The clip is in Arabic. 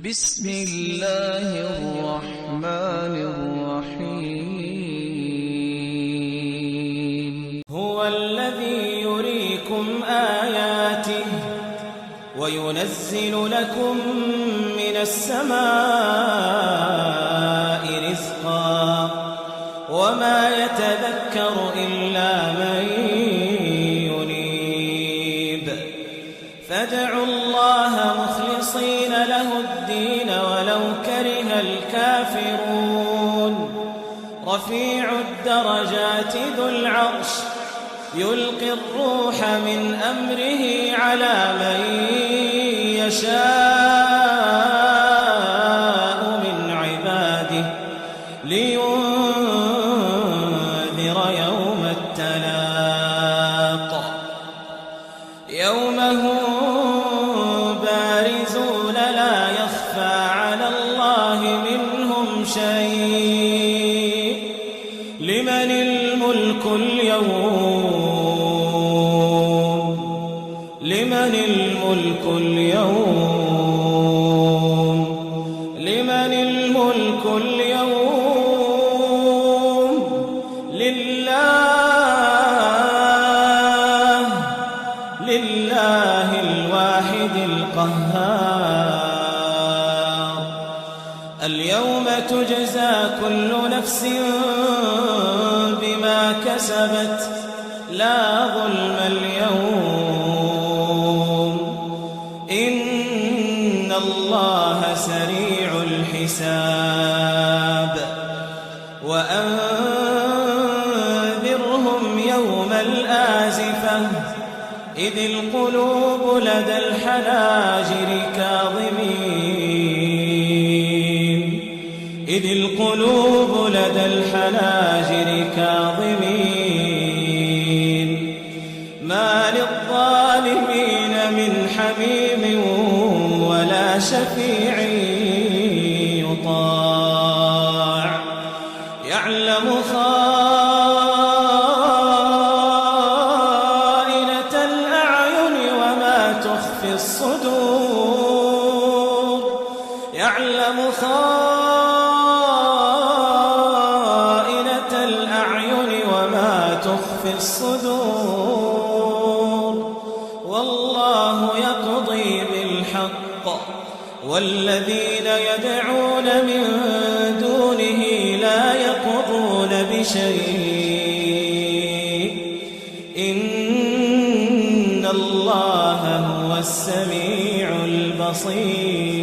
بسم الله الرحمن الرحيم هو الذي يريكم آياته وينزل لكم من السماء رزقا وما يتذكر إلا من ينيب فادعوا الله مخلصين له الدين ولو كره الكافرون رفيع الدرجات ذو العرش يلقي الروح من أمره على من يشاء من عباده لينذر يوم التلاق يوم هم بارزون لا يخفى على الله منهم شيء لمن الملك اليوم لمن الملك اليوم لمن الملك اليوم لله الواحد القهار اليوم تجزى كل نفس بما كسبت لا ظلم اليوم إن الله سريع الحساب وأنذرهم يوم الآزفة إذ القلوب لدى الحناجر كاظمين ما للظالمين من حميم ولا شفيع يطاع يعلم خائنة الأعين وما تخفي الصدور يعلم خائنة الأعين وما تخفي الصدور والله يقضي بالحق والذين يدعون من دونه لا يقضون بشيء إن الله هو السميع البصير